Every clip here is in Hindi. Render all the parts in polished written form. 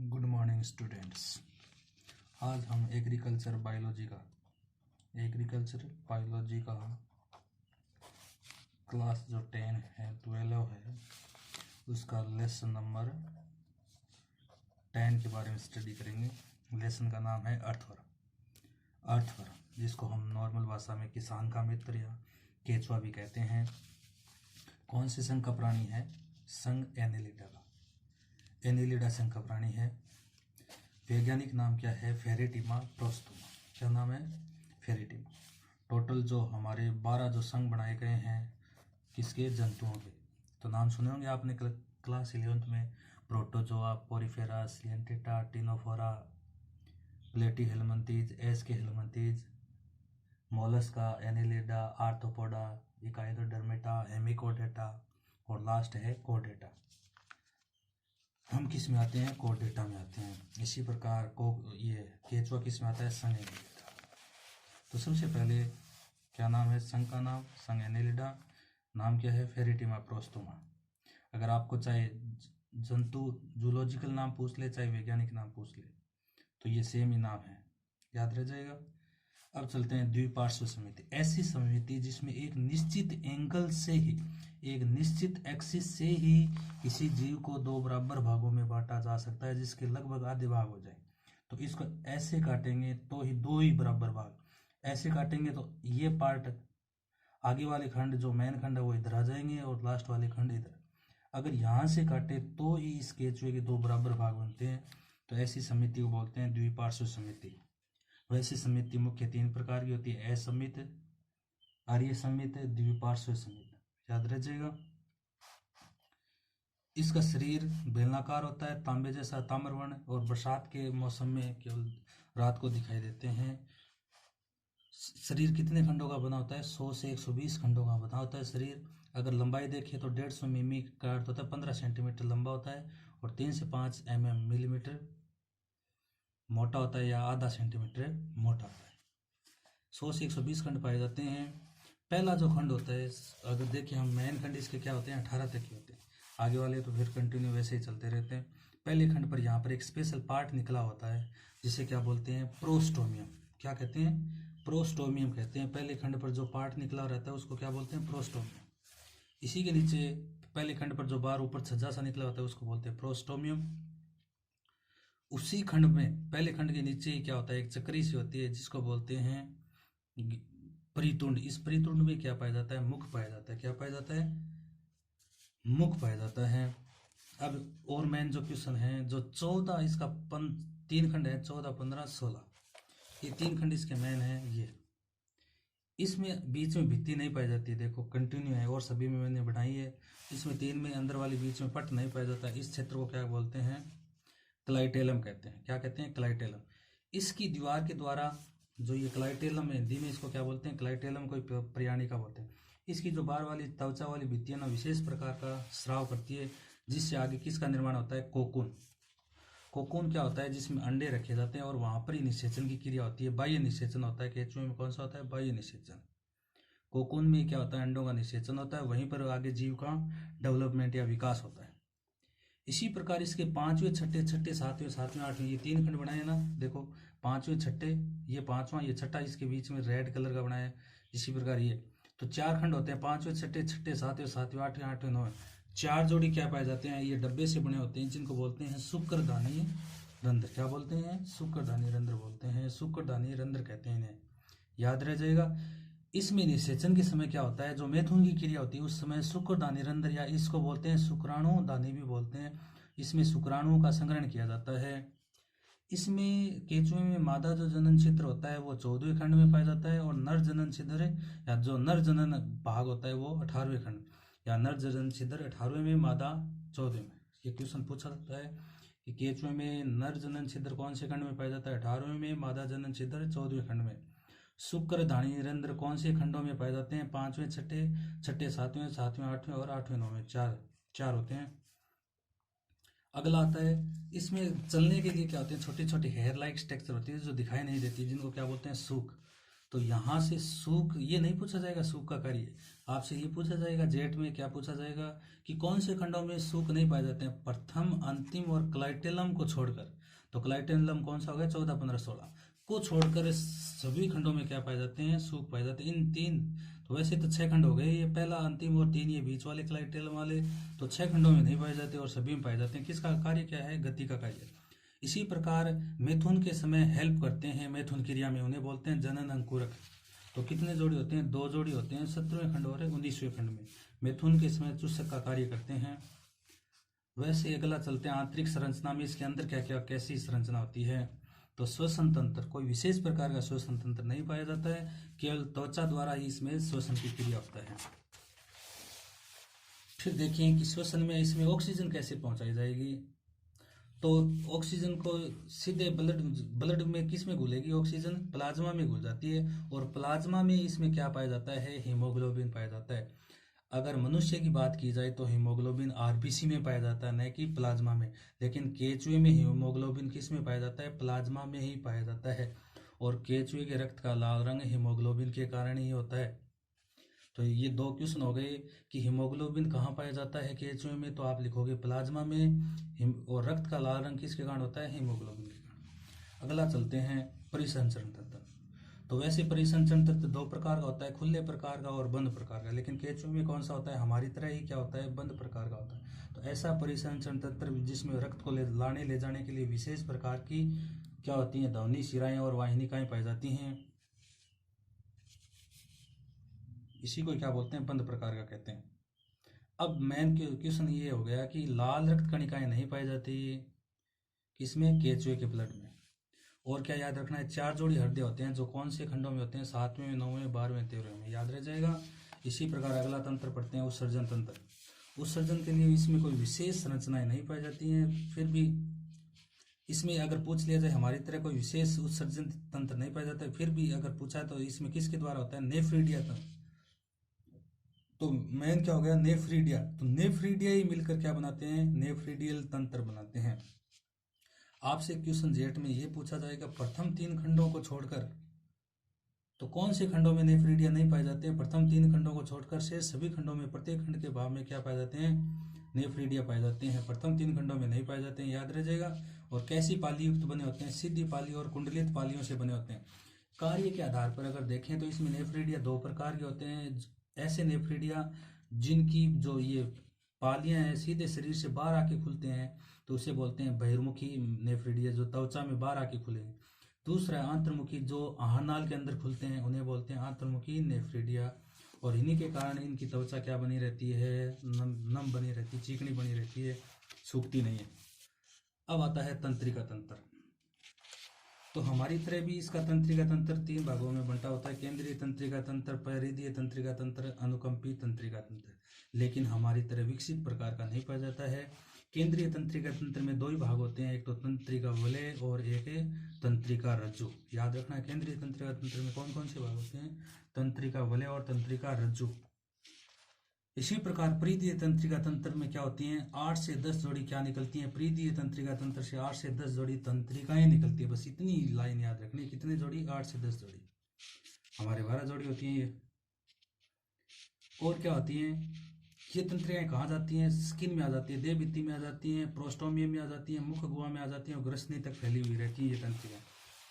Good morning students. आज हम एग्रीकल्चर बायोलॉजी का क्लास जो 10 है 12 है उसका लेसन नंबर 10 के बारे में स्टडी करेंगे। लेसन का नाम है अर्थवर, जिसको हम नॉर्मल भाषा में किसान का मित्र या केचुआ भी कहते हैं। कौन से संघ का प्राणी है? संघ एनेलिडा का। एनेलिडा संघ का प्राणी है। वैज्ञानिक नाम क्या है? फेरेटिमा प्रोस्तुमा। क्या नाम है? फेरेटिमा। टोटल जो हमारे 12 जो संघ बनाए गए हैं किसके? जंतुओं के। तो नाम सुने होंगे आपने क्लास 11th में। Protozoa, Porifera, Coelenterata, Ctenophora, Platyhelminthes, Aschelminthes, Mollusca, Annelida, Arthropoda, Echinodermata, Hemichordata और लास्ट है कोडेटा। हम किस में आते हैं? कोडेटा में आते हैं। इसी प्रकार ये केचुआ किस में आता है? संघ एनेलिडा। तो सबसे पहले क्या नाम है संघ का? नाम संघ एनेलिडा। नाम क्या है? फेरेटिमा प्रोस्तुमा। अगर आपको चाहे जंतु जूलॉजिकल नाम पूछ ले, चाहे वैज्ञानिक नाम पूछ ले, तो ये सेम ही नाम है, याद रह जाएगा। अब चलते हैं द्विपार्श्व समिति। ऐसी समिति जिसमें एक निश्चित एंगल से ही, एक निश्चित एक्सिस से ही किसी जीव को 2 बराबर भागों में बांटा जा सकता है, जिसके लगभग आधे भाग हो जाए। तो इसको ऐसे काटेंगे तो ही 2 ही बराबर भाग, ऐसे काटेंगे तो ये पार्ट, आगे वाले खंड जो मेन खंड है वो इधर आ जाएंगे और लास्ट वाले खंड इधर। अगर यहाँ से काटे तो ही इस केचुए के 2 बराबर भाग बनते हैं। तो ऐसी समिति को बोलते हैं द्विपार्श्व समिति। वैसी समिति मुख्य 3 प्रकार की होती है: असमित, आर्य समित, द्विपार्श्व समित। याद रह जाएगा। इसका शरीर बेलनाकार होता है, तांबे जैसा ताम्रवर्ण, और बरसात के मौसम में केवल रात को दिखाई देते हैं। शरीर कितने खंडों का बना होता है? 100 से 120 खंडों का बना होता है शरीर। अगर लंबाई देखें तो 150 मिमी का अर्थ होता है 15 सेंटीमीटर लंबा होता है, और 3 से 5 मिलीमीटर मोटा होता है, या आधा सेंटीमीटर मोटा होता है। 100 से 120 खंड पाए जाते हैं। पहला जो खंड होता है, अगर देखें हम, मेन खंड इसके क्या होते हैं? 18 तक के होते हैं। आगे वाले तो फिर कंटिन्यू वैसे ही चलते रहते हैं। पहले खंड पर यहाँ पर एक स्पेशल पार्ट निकला होता है, जिसे क्या बोलते हैं? प्रोस्टोमियम। क्या कहते हैं? प्रोस्टोमियम कहते हैं। पहले खंड पर जो पार्ट निकला रहता है उसको क्या बोलते हैं? प्रोस्टोमियम। इसी के नीचे पहले खंड पर जो बाहर ऊपर छज्जा सा निकला होता है उसको बोलते हैं प्रोस्टोमियम। उसी खंड में, पहले खंड के नीचे ही क्या होता है? एक चक्री सी होती है जिसको बोलते हैं परितुंड। इस परितुंड में क्या पाया जाता है? मुख पाया जाता है। क्या पाया जाता है? मुख पाया जाता है। अब और मेन जो क्वेश्चन है, जो 14 इसका 3 खंड है, 14, 15, 16, ये 3 खंड इसके मेन है। ये इसमें बीच में भित्ति नहीं पाई जाती, देखो कंटिन्यू है, और सभी में मैंने बढ़ाई है। इसमें 3 में अंदर वाली बीच में पट नहीं पाया जाता। इस क्षेत्र को क्या बोलते हैं? क्लाइटेलम कहते हैं। क्या कहते हैं? क्लाइटेलम। इसकी दीवार के द्वारा जो ये क्लाइटेलम है, हिंदी में इसको क्या बोलते हैं? क्लाइटेलम कोई प्राणी का बोलते हैं। इसकी जो बाहर वाली त्वचा वाली भित्तियां ना विशेष प्रकार का स्राव करती है, जिससे आगे किसका निर्माण होता है? कोकून। कोकून क्या होता है? जिसमें अंडे रखे जाते हैं और वहां पर ही निषेचन की क्रिया होती है। बाह्य निषेचन होता है। केचुए में कौन सा होता है? बाह्य निषेचन। कोकून में क्या होता है? अंडों का निषेचन होता है, वहीं पर आगे जीव का डेवलपमेंट या विकास होता है। इसी प्रकार इसके 5वें, 6ठे, 7वें, 8वें ये 3 खंड बनाए ना, देखो 5वें, 6ठे, ये 5वां, ये 6ठा, इसके बीच में रेड कलर का बनाया। इसी प्रकार ये तो 4 खंड होते हैं: 5वें, 6ठे, 7वें, 8वें, 8वें, 4 जोड़ी क्या पाए जाते हैं? ये डब्बे से बने होते हैं, जिनको बोलते हैं शुक्रदानी रंध्र। क्या बोलते हैं? शुक्रदानी रंध्र बोलते हैं। शुक्रदानी रंध्र कहते हैं इन्हें, याद रह जाएगा। इसमें निषेचन के समय क्या होता है? जो मैथुन की क्रिया होती है उस समय शुक्रदानी रंध्र, या इसको बोलते हैं शुक्राणु दानी भी बोलते हैं, इसमें शुक्राणुओं का संग्रहण किया जाता है। इसमें केचुए में मादा जो जनन छिद्र होता है वो 14वें खंड में पाया जाता है, और नर जनन छिद्र या जो नर जनन भाग होता है वो 18वें खंड, या नर जनन छिद्र 18वें में, मादा 14वें में। ये क्वेश्चन पूछा जाता है कि केचुए में नर जनन छिद्र कौन से खंड में पाया जाता है? 18वें में, मादा जनन छिद्र 14वें खंड में। शुक्रधानी रंध्र कौन से खंडों में पाए जाते हैं? 5वें, 6ठे, 7वें, 8वें और 8वें, 9वें, 4 होते हैं। अगला आता है, इसमें चलने के लिए क्या होते हैं? छोटे छोटे हेयर लाइक स्ट्रक्चर होती है जो दिखाई नहीं देती, जिनको क्या बोलते हैं? सूक। तो यहाँ से सूक ये नहीं पूछा जाएगा सूक का कार्य, आपसे ये पूछा जाएगा जेठ में क्या पूछा जाएगा कि कौन से खंडों में सूक नहीं पाए जाते हैं, प्रथम, अंतिम और क्लाइटेलम को छोड़कर। तो क्लाइटेलम कौन सा हो गया, 14, 15, 16 को छोड़कर सभी खंडों में क्या पाए जाते हैं, सूक पाए जाते हैं। इन तीन, तो वैसे तो 6 खंड हो गए, ये पहला, अंतिम और 3 ये बीच वाले क्लाइटेलम वाले, तो 6 खंडों में नहीं पाए जाते और सभी में पाए जाते हैं। किसका कार्य क्या है, गति का कार्य। इसी प्रकार मैथुन के समय हेल्प करते हैं मैथुन क्रिया में, उन्हें बोलते हैं जनन अंकुरक। तो कितने जोड़ी होते हैं, 2 जोड़ी होते हैं, 17वें खंड और 19वें खंड में मैथुन के समय चूसक का कार्य करते हैं। वैसे अगला चलते हैं आंतरिक संरचना में, इसके अंदर क्या क्या कैसी संरचना होती है। तो श्वसन तंत्र, कोई विशेष प्रकार का श्वसन तंत्र नहीं पाया जाता है, केवल त्वचा द्वारा ही इसमें श्वसन की क्रिया होता है। फिर देखें कि श्वसन में इसमें ऑक्सीजन कैसे पहुंचाई जाएगी। तो ऑक्सीजन को सीधे ब्लड में किस में घुलेगी, ऑक्सीजन प्लाज्मा में घुल जाती है, और प्लाज्मा में इसमें क्या पाया जाता है, हीमोग्लोबिन पाया जाता है। अगर मनुष्य की बात की जाए तो हीमोग्लोबिन आरबीसी में पाया जाता है, न कि प्लाज्मा में। लेकिन केचुए में हीमोग्लोबिन किस में पाया जाता है, प्लाज्मा में ही पाया जाता है। और केचुए के रक्त का लाल रंग हीमोग्लोबिन के कारण ही होता है। तो ये 2 क्वेश्चन हो गए कि हीमोग्लोबिन कहाँ पाया जाता है केचुए में, तो आप लिखोगे प्लाज्मा में, और रक्त का लाल रंग किसके कारण होता है, हीमोग्लोबिन के कारण। अगला चलते हैं परिसंचरण तंत्र। तो वैसे परिसंचरण तंत्र 2 प्रकार का होता है, खुले प्रकार का और बंद प्रकार का। लेकिन केचुए में कौन सा होता है, हमारी तरह ही क्या होता है, बंद प्रकार का होता है। तो ऐसा परिसंचरण तंत्र जिसमें रक्त को ले जाने के लिए विशेष प्रकार की क्या होती है, ध्वनि शिराएं और वाहिनिकाएं पाई जाती हैं, इसी को क्या बोलते हैं, बंद प्रकार का कहते हैं। अब मेन क्वेश्चन ये हो गया कि लाल रक्त कणिकाएं नहीं पाई जाती किसमें, केचुए के ब्लड में। और क्या याद रखना है, 4 जोड़ी हृदय होते हैं, जो कौन से खंडों में होते हैं, 7वें, 9वें, 12वें, 13वें में, याद रह जाएगा। इसी प्रकार अगला तंत्र पढ़ते हैं उत्सर्जन तंत्र। उत्सर्जन के लिए इसमें कोई विशेष संरचनाएं नहीं पाई जाती हैं, फिर भी इसमें अगर पूछ लिया जाए हमारी तरह कोई विशेष उत्सर्जन तंत्र नहीं पाया जाता है, फिर भी अगर पूछा तो इसमें किसके द्वारा होता है, नेफ्रीडिया तंत्र। तो मेन क्या हो गया, नेफ्रीडिया। तो नेफ्रीडिया ही मिलकर क्या बनाते हैं, नेफ्रीडियल तंत्र बनाते हैं। आपसे क्वेश्चन जेट में ये पूछा जाएगा प्रथम 3 खंडों को छोड़कर, तो कौन से खंडों में नेफ्रीडिया नहीं पाए जाते हैं, प्रथम 3 खंडों को छोड़कर शेष सभी खंडों में प्रत्येक खंड के भाग में क्या पाए जाते हैं, नेफ्रीडिया पाए जाते हैं। प्रथम 3 खंडों में नहीं पाए जाते हैं, याद रह जाएगा। और कैसी पाली युक्त बने होते हैं, सीधी पाली और कुंडलित पालियों से बने होते हैं। कार्य के आधार पर अगर देखें तो इसमें नेफ्रीडिया 2 प्रकार के होते हैं। ऐसे नेफ्रीडिया जिनकी जो ये पालियां हैं सीधे शरीर से बाहर आके खुलते हैं, तो उसे बोलते हैं बहिर्मुखी नेफ्रीडिया, जो त्वचा में बाहर आके खुले। दूसरा अंतर्मुखी, जो आहारनाल के अंदर खुलते हैं, उन्हें बोलते हैं अंतर्मुखी नेफ्रीडिया। और इन्हीं के कारण इनकी त्वचा क्या बनी रहती है, नम बनी रहती है, चिकनी बनी रहती है, सूखती नहीं है। अब आता है तंत्रिका तंत्र। तो हमारी तरह भी इसका तंत्रिका तंत्र 3 भागों में बंटा होता है, केंद्रीय तंत्रिका तंत्र, परिधीय तंत्रिका तंत्र, अनुकंपी तंत्रिका तंत्र। लेकिन हमारी तरह विकसित प्रकार का नहीं पाया जाता है। केंद्रीय तंत्रिका तंत्र में 2 ही भाग होते हैं, एक तो तंत्रिका वलय और एक तंत्रिका रज्जु। याद रखना है केंद्रीय तंत्रिका तंत्र में कौन कौन से भाग होते हैं, तंत्रिका वलय और तंत्रिका रज्जु। इसी प्रकार परिधीय तंत्रिका तंत्र में क्या होती हैं, 8 से 10 जोड़ी क्या निकलती हैं, परिधीय तंत्रिका तंत्र से 8 से 10 जोड़ी तंत्रिकाएं निकलती है। बस इतनी लाइन याद रखनी, कितने जोड़ी, 8 से 10 जोड़ी। हमारे 12 जोड़ी होती हैं ये। और क्या होती हैं ये तंत्रिकाएं, कहाँ जाती हैं, स्किन में आ जाती है, देह भित्ति में आ जाती हैं, प्रोस्टोमियम में आ जाती हैं, मुख गुहा में आ जाती हैं, और ग्रसनी तक फैली हुई रहती है ये तंत्रिकाएं।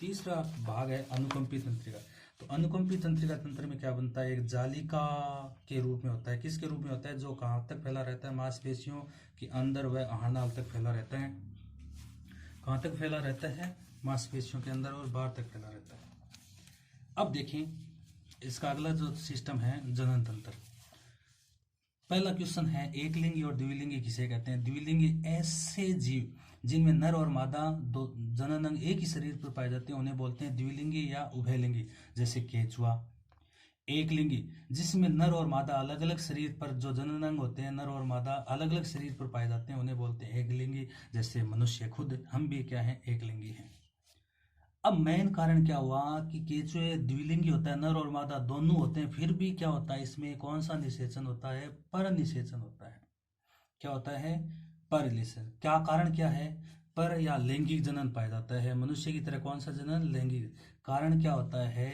तीसरा भाग है अनुकंपी तंत्रिका। तो अनुकंपी तंत्रिका तंत्र में क्या बनता है, एक जालिका के रूप में होता है। किसके रूप में होता है, जो कहाँ तक फैला रहता है, मांसपेशियों के अंदर व आहारनाल तक फैला रहता है। कहाँ तक फैला रहता है, मांसपेशियों के अंदर और बाहर तक फैला रहता है। अब देखें इसका अगला जो सिस्टम है जनन तंत्र। पहला क्वेश्चन है एकलिंगी और द्विलिंगी किसे कहते हैं। द्विलिंगी ऐसे जीव जिनमें नर और मादा दो जनन अंग एक ही शरीर पर पाए जाते हैं, उन्हें बोलते हैं द्विलिंगी या उभयलिंगी, जैसे केचुआ। एकलिंगी जिसमें नर और मादा अलग अलग शरीर पर, जो जनन अंग होते हैं नर और मादा अलग अलग शरीर पर पाए जाते हैं, उन्हें बोलते हैं एकलिंगी, जैसे मनुष्य खुद, हम भी क्या हैं, एकलिंगी हैं। अब मेन कारण क्या हुआ कि केचुए द्विलिंगी होता है, नर और मादा दोनों होते हैं, फिर भी क्या होता है, इसमें कौन सा निषेचन होता है, पर निषेचन होता है। क्या होता है, पर निषेचन। क्या कारण क्या है, पर या लैंगिक जनन पाया जाता है। मनुष्य की तरह कौन सा जनन, लैंगिक। कारण क्या होता है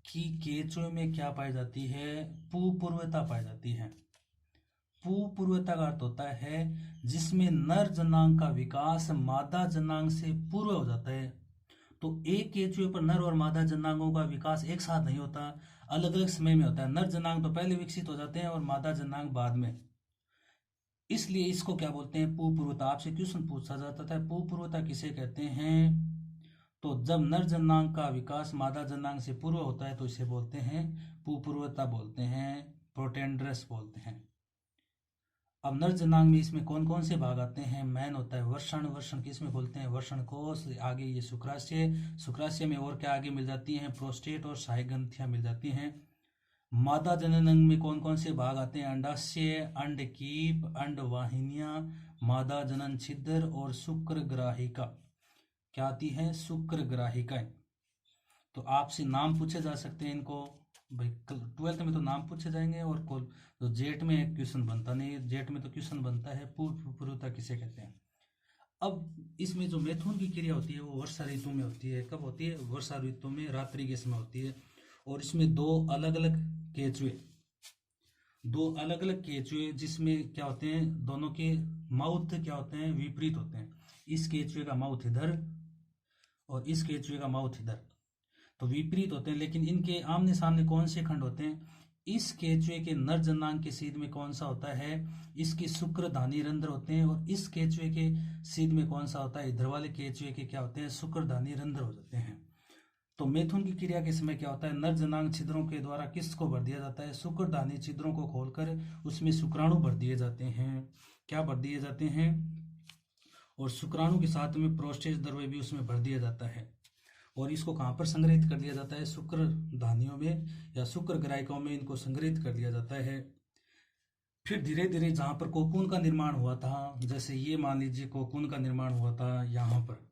कि केंचुए में क्या पाई जाती है, पुपूर्वता पाई जाती है। पुपूर्वता का अर्थ होता है जिसमें नर जनांग का विकास मादा जनांग से पूर्व हो जाता है। तो एक केंचुए पर नर और मादा जनांगों का विकास एक साथ नहीं होता, अलग अलग समय में होता है। नर जनांग तो पहले विकसित हो जाते हैं और मादा जनांग बाद में। इसलिए इसको क्या बोलते हैं, पुपूर्वता। आपसे क्वेश्चन पूछा जाता था पुपूर्वता किसे कहते हैं, तो जब नर जनांग का विकास मादा जनांग से पूर्व होता है तो इसे बोलते हैं पुपूर्वता, बोलते हैं प्रोटेंडरस बोलते हैं। अब नर जनांग में इसमें कौन कौन से भाग आते हैं, मैन होता है वर्षण, वर्षण किसमें बोलते हैं, वर्षण कोश, आगे ये शुक्राशय, शुक्राशय में और क्या आगे मिल जाती हैं, प्रोस्टेट और सहायक ग्रंथियां मिल जाती हैं। मादा जननांग में कौन कौन से भाग आते हैं, अंडाशय, अंडकीप, अंडवाहिनियां, मादा जनन छिद्र और शुक्र ग्राहिका। क्या आती है, शुक्र ग्राहिकाएं। तो आपसे नाम पूछे जा सकते हैं इनको भाई, 12th में तो नाम पूछे जाएंगे और तो जेट में क्वेश्चन बनता नहीं, जेट में तो क्वेश्चन बनता है पुपूर्वता किसे कहते हैं। अब इसमें जो मैथुन की क्रिया होती है वो वर्षा ऋतु में होती है। कब होती है, वर्षा ऋतु में रात्रि के समय होती है। और इसमें दो अलग अलग केंचुए जिसमें क्या होते हैं, दोनों के माउथ क्या होते हैं, विपरीत होते हैं। इस केंचुए का माउथ इधर और इस केंचुए का माउथ इधर, तो विपरीत होते हैं। लेकिन इनके आमने सामने कौन से खंड होते हैं, इस केंचुए के नर जनांग के सीध में कौन सा होता है, इसके शुक्रधानी रंध्र होते हैं। और इस केंचुए के सीध में कौन सा होता है, इधर वाले केंचुए के क्या होते हैं, शुक्रधानी रंध्र हो जाते हैं। तो मैथुन की क्रिया के समय क्या होता है, नर जनांग छिद्रों के द्वारा किसको भर दिया जाता है, शुक्रधानी छिद्रों को खोलकर उसमें शुक्राणु भर दिए जाते हैं। क्या भर दिए जाते हैं, और शुक्राणु के साथ में प्रोस्टेट द्रव्य भी उसमें भर दिया जाता है। और इसको कहाँ पर संग्रहित कर लिया जाता है, शुक्र धानियों में या शुक्र ग्राहिकाओं में इनको संग्रहित कर लिया जाता है। फिर धीरे धीरे जहाँ पर कोकून का निर्माण हुआ था, जैसे ये मान लीजिए कोकून का निर्माण हुआ था यहाँ पर,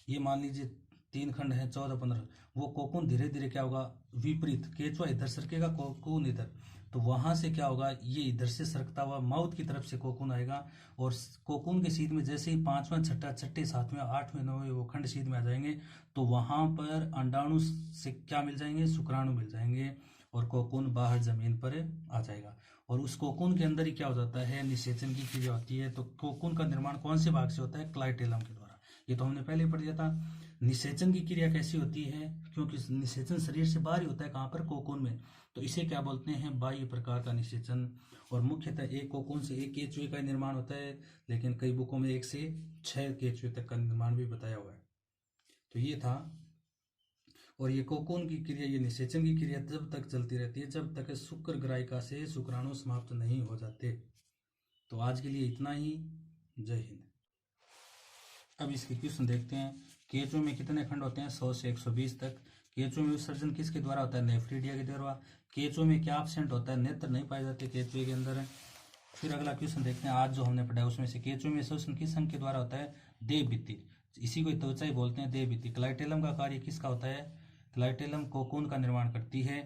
ये मान लीजिए 3 खंड है 14 15, वो कोकून धीरे धीरे क्या होगा, विपरीत, केंचुआ इधर सरकेगा, कोकून इधर, तो वहां से क्या होगा, ये इधर से सरकता हुआ माउथ की तरफ से कोकून आएगा। और कोकून के सीध में जैसे ही 5वां छठा छठे 7वें 8वें 9वें वो खंड सीध में आ जाएंगे, तो वहां पर अंडाणु से क्या मिल जाएंगे, शुक्राणु मिल जाएंगे और कोकून बाहर जमीन पर आ जाएगा। और उस कोकून के अंदर ही क्या हो जाता है, निषेचन की क्रिया होती है। तो कोकून का निर्माण कौन से भाग से होता है, क्लाइटेलम के द्वारा। ये तो हमने पहले पढ़ लिया था। निषेचन की क्रिया कैसी होती है, क्योंकि निषेचन शरीर से बाहर ही होता है, कहाँ पर, कोकून में, तो इसे क्या बोलते हैं, बाह्य प्रकार का निषेचन। और मुख्यतः एक कोकून से एक केंचुए का निर्माण होता है, लेकिन कई बुकों में 1 से 6 केंचुए तक का निर्माण भी बताया हुआ है। तो ये था। और ये कोकून की क्रिया, ये निषेचन की क्रिया जब तक चलती रहती है जब तक शुक्र ग्राहिका से शुक्राणु समाप्त नहीं हो जाते। तो आज के लिए इतना ही। जय हिंद। अब इसके क्वेश्चन देखते हैं। केंचुए में कितने खंड होते हैं, 100 से 120 तक। केंचुए में विसर्जन किसके द्वारा होता है, नेफ्रीडिया के द्वारा। केंचुए में क्या एब्सेंट होता है, नेत्र नहीं पाए जाते केंचुए के अंदर। फिर अगला क्वेश्चन देखते हैं, आज जो हमने पढ़ा उसमें से केंचुए में विसर्जन किस अंग के द्वारा होता है, देह भित्ति, इसी को त्वचा ही बोलते हैं, देह भित्ति। क्लाइटेलम का कार्य किसका होता है, क्लाइटेलम कोकून का निर्माण करती है।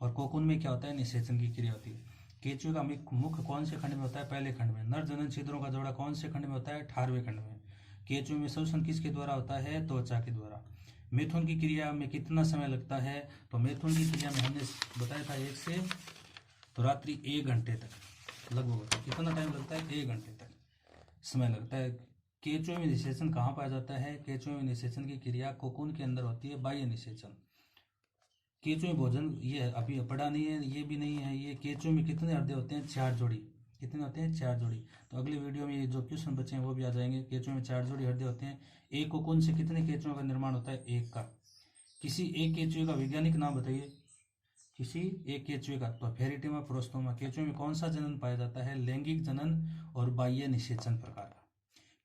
और कोकून में क्या होता है, निषेचन की क्रिया होती है। केंचुए का मुख कौन से खंड में होता है, पहले खंड में। नर जनन छिद्रों का जोड़ा कौन से खंड में होता है, 18वें खंड में। केंचुए में शोषण किसके द्वारा होता है, त्वचा के द्वारा। मैथुन की क्रिया में कितना समय लगता है, तो मैथुन की क्रिया में हमने बताया था 1 से तो रात्रि 1 घंटे तक लगभग। कितना टाइम लगता है, 1 घंटे तक समय लगता है। केंचुए में निषेचन कहाँ पाया जाता है, केंचुए में निषेचन की क्रिया कोकून के अंदर होती है, बाह्य निषेचन। केंचुए में भोजन, ये अभी पढ़ा नहीं है, ये भी नहीं है। ये केंचुए में कितने हृदय होते हैं, 4 जोड़ी। कितने होते हैं, 4 जोड़ी। तो अगले वीडियो में ये जो क्वेश्चन बचे हैं वो भी आ जाएंगे। केंचुए में 4 जोड़ी हृदय होते हैं। एक कोकून से कितने केंचुओं का निर्माण होता है, 1 का। किसी एक केंचुए का वैज्ञानिक नाम बताइए, किसी एक केंचुए का। तो फेरिटिमा प्रोस्तोमा। केंचुए में कौन सा जनन पाया जाता है, लैंगिक जनन और बाह्य निषेचन प्रकार का।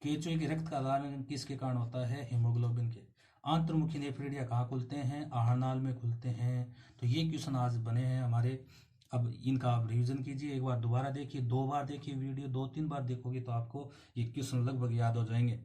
केंचुए के रक्त का आधार किसके कारण होता है, हीमोग्लोबिन के। आंतरमुखी नेफ्रिडिया कहाँ खुलते हैं, आहारनाल में खुलते हैं। तो ये क्वेश्चन आज बने हैं हमारे। अब इनका आप रिवीजन कीजिए, एक बार दोबारा देखिए, 2 बार देखिए वीडियो, 2-3 बार देखोगे तो आपको ये क्वेश्चन लगभग याद हो जाएंगे।